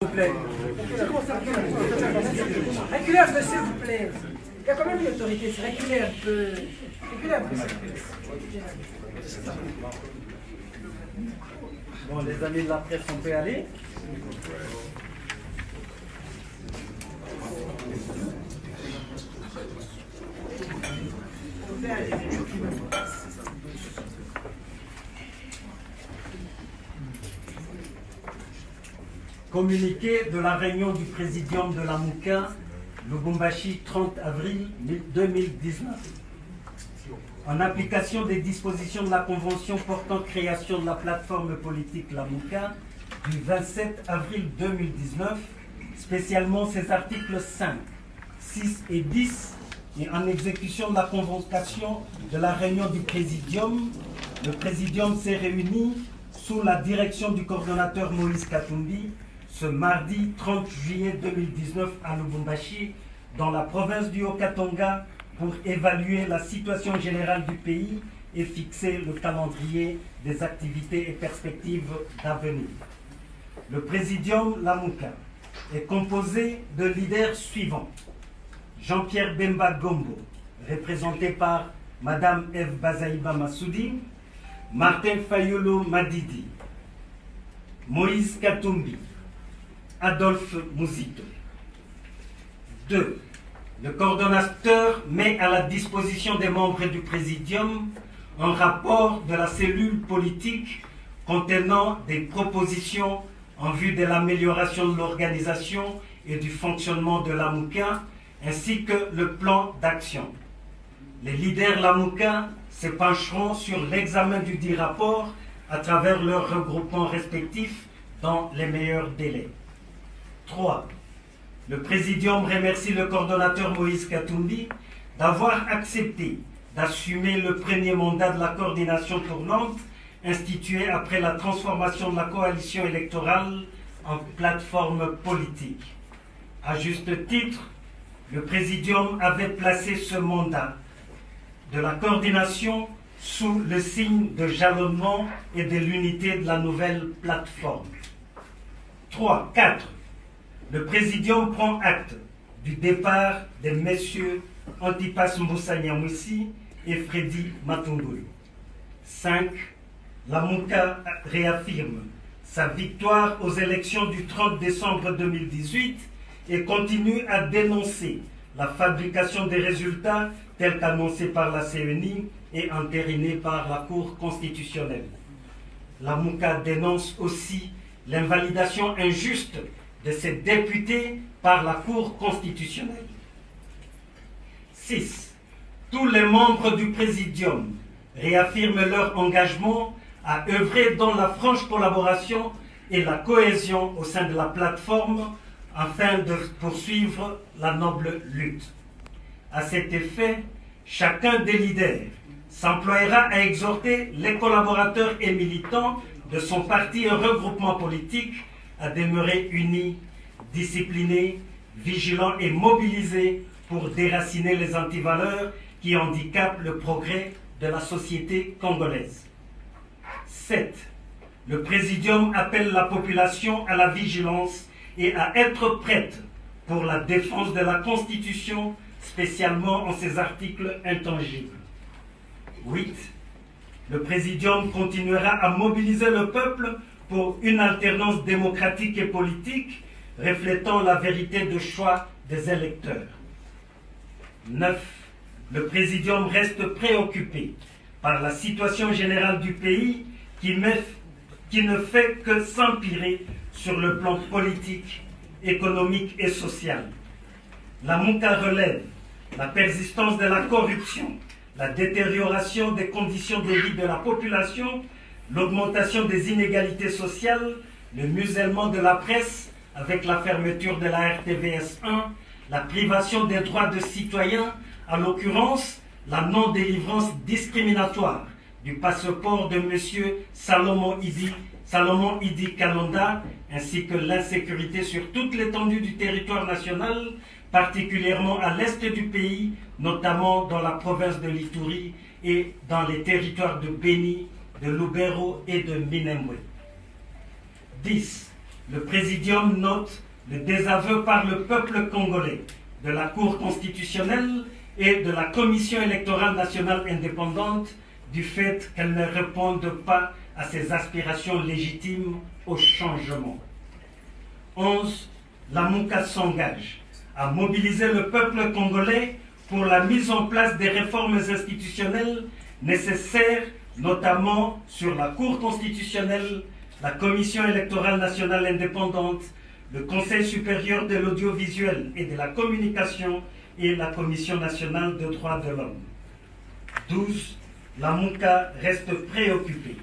plaît. Reculez un peu, s'il vous plaît. Il y a quand même une autorité, c'est reculer un peu. Reculez un peu, s'il vous plaît. Bon, les amis de la presse, on peut aller. Communiqué de la réunion du Présidium de la Mouka, Lubumbashi, 30 avril 2019. En application des dispositions de la Convention portant création de la plateforme politique La Mouka du 27 avril 2019, spécialement ses articles 5, 6 et 10, et en exécution de la convocation de la réunion du Présidium, le Présidium s'est réuni sous la direction du coordonnateur Moïse Katumbi ce mardi 30 juillet 2019 à Lubumbashi, dans la province du Haut-Katanga, pour évaluer la situation générale du pays et fixer le calendrier des activités et perspectives d'avenir. Le Présidium La Mouka est composé de leaders suivants. Jean-Pierre Bemba Gombo, représenté par Madame Eve Bazaïba Massoudi, Martin Fayolo Madidi, Moïse Katumbi, Adolphe Mouzito. 2. Le coordonnateur met à la disposition des membres du Présidium un rapport de la cellule politique contenant des propositions en vue de l'amélioration de l'organisation et du fonctionnement de la Mouka, ainsi que le plan d'action. Les leaders La Mouka se pencheront sur l'examen du dit rapport à travers leurs regroupements respectifs dans les meilleurs délais. 3. Le Présidium remercie le coordonnateur Moïse Katumbi d'avoir accepté d'assumer le premier mandat de la coordination tournante instituée après la transformation de la coalition électorale en plateforme politique. À juste titre, le Présidium avait placé ce mandat de la coordination sous le signe de jalonnement et de l'unité de la nouvelle plateforme. 4. Le Présidium prend acte du départ de messieurs Antipas Moussa Nyamwisi et Freddy Matungulu. 5. La Mouka réaffirme sa victoire aux élections du 30 décembre 2018 et continue à dénoncer la fabrication des résultats tels qu'annoncés par la CENI et entérinés par la Cour constitutionnelle. La Mouka dénonce aussi l'invalidation injuste de ses députés par la Cour constitutionnelle. 6. Tous les membres du Présidium réaffirment leur engagement à œuvrer dans la franche collaboration et la cohésion au sein de la plateforme afin de poursuivre la noble lutte. À cet effet, chacun des leaders s'emploiera à exhorter les collaborateurs et militants de son parti et regroupement politique à demeurer unis, disciplinés, vigilants et mobilisés pour déraciner les antivaleurs qui handicapent le progrès de la société congolaise. 7. Le Présidium appelle la population à la vigilance et à être prête pour la défense de la Constitution, spécialement en ses articles intangibles. 8. Le Présidium continuera à mobiliser le peuple pour une alternance démocratique et politique reflétant la vérité de choix des électeurs. 9. Le Présidium reste préoccupé par la situation générale du pays qui ne fait que s'empirer sur le plan politique, économique et social. La Mouka relève la persistance de la corruption, la détérioration des conditions de vie de la population, l'augmentation des inégalités sociales, le musellement de la presse avec la fermeture de la RTVS 1, la privation des droits de citoyens, en l'occurrence la non-délivrance discriminatoire du passeport de M. Salomon Idi Kalonda, ainsi que l'insécurité sur toute l'étendue du territoire national, particulièrement à l'est du pays, notamment dans la province de l'Ituri et dans les territoires de Beni, de Lubero et de Minembwe. 10. le Présidium note le désaveu par le peuple congolais de la Cour constitutionnelle et de la Commission électorale nationale indépendante du fait qu'elles ne répondent pas à ses aspirations légitimes au changement. 11. La MOUCA s'engage à mobiliser le peuple congolais pour la mise en place des réformes institutionnelles nécessaires, notamment sur la Cour constitutionnelle, la Commission électorale nationale indépendante, le Conseil supérieur de l'audiovisuel et de la communication et la Commission nationale des droits de l'homme. 12. La MOUCA reste préoccupée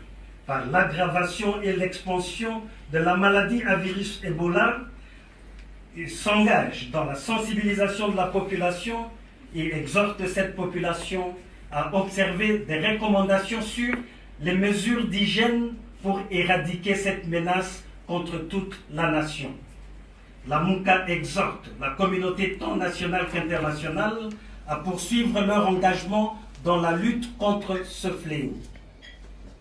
par l'aggravation et l'expansion de la maladie à virus Ebola et s'engage dans la sensibilisation de la population et exhorte cette population à observer des recommandations sur les mesures d'hygiène pour éradiquer cette menace contre toute la nation. La MOUCA exhorte la communauté tant nationale qu'internationale à poursuivre leur engagement dans la lutte contre ce fléau.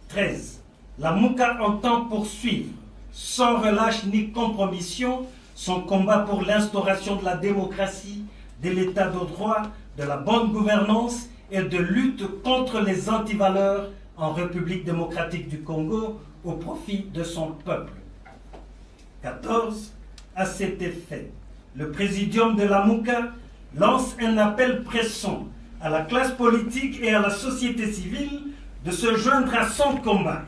13. La MOUCA entend poursuivre, sans relâche ni compromission, son combat pour l'instauration de la démocratie, de l'état de droit, de la bonne gouvernance et de lutte contre les antivaleurs en République démocratique du Congo au profit de son peuple. 14. À cet effet, le Présidium de la MOUCA lance un appel pressant à la classe politique et à la société civile de se joindre à son combat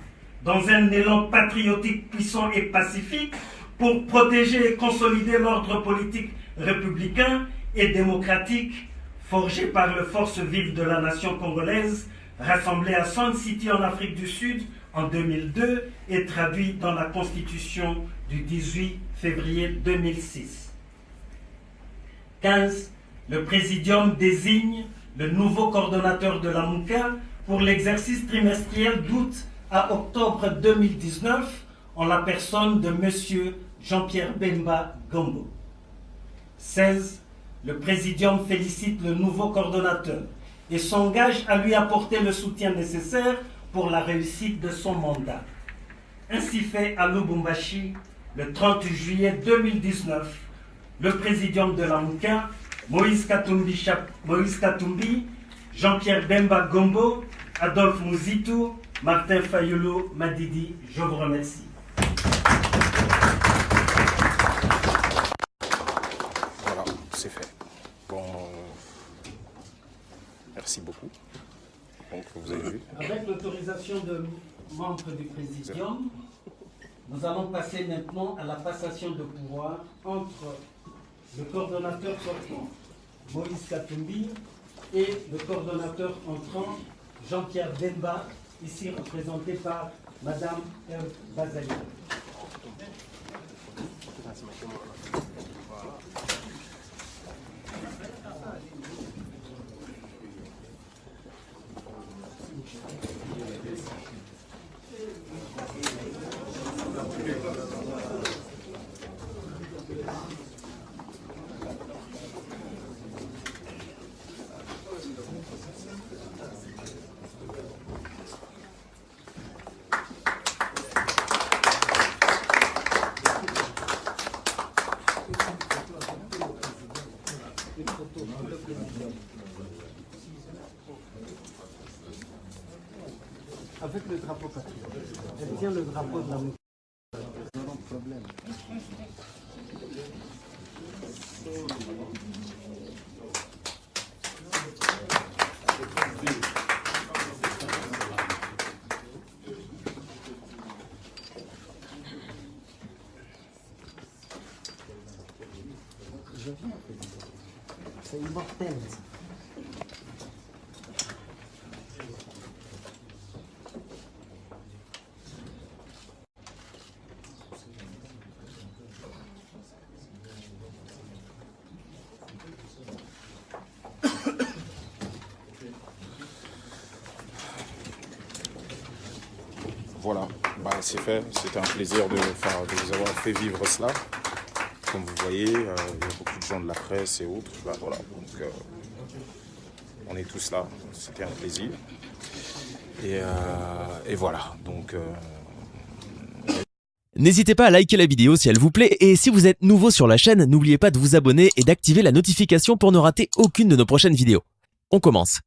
dans un élan patriotique puissant et pacifique pour protéger et consolider l'ordre politique républicain et démocratique forgé par les forces vives de la nation congolaise, rassemblées à Sun City en Afrique du Sud en 2002 et traduit dans la Constitution du 18 février 2006. 15. Le Présidium désigne le nouveau coordonnateur de la MOUCA pour l'exercice trimestriel d'août à octobre 2019 en la personne de M. Jean-Pierre Bemba Gombo. 16. Le Présidium félicite le nouveau coordonnateur et s'engage à lui apporter le soutien nécessaire pour la réussite de son mandat. Ainsi fait à Lubumbashi, le 30 juillet 2019, le Présidium de la MOUCA, Moïse Katumbi, Jean-Pierre Bemba Gombo, Adolphe Mouzitou, Martin Fayulu Madidi, je vous remercie. Voilà, c'est fait. Bon, merci beaucoup. Donc, vous avez vu. Avec l'autorisation de membres du Présidium, nous allons passer maintenant à la passation de pouvoir entre le coordonnateur sortant, Moïse Katumbi, et le coordonnateur entrant, Jean-Pierre Bemba, ici représenté par Madame Eve Bazali. Avec le drapeau patriotique. Elle tient le drapeau de la MOUCA. Nous aurons problème. Je viens. C'est immortel. Voilà, bah, c'est fait. C'était un plaisir de vous avoir fait vivre cela. Comme vous voyez, il y a beaucoup de gens de la presse et autres. Bah, voilà, donc on est tous là. C'était un plaisir. Et voilà, donc... N'hésitez pas à liker la vidéo si elle vous plaît et si vous êtes nouveau sur la chaîne, n'oubliez pas de vous abonner et d'activer la notification pour ne rater aucune de nos prochaines vidéos. On commence.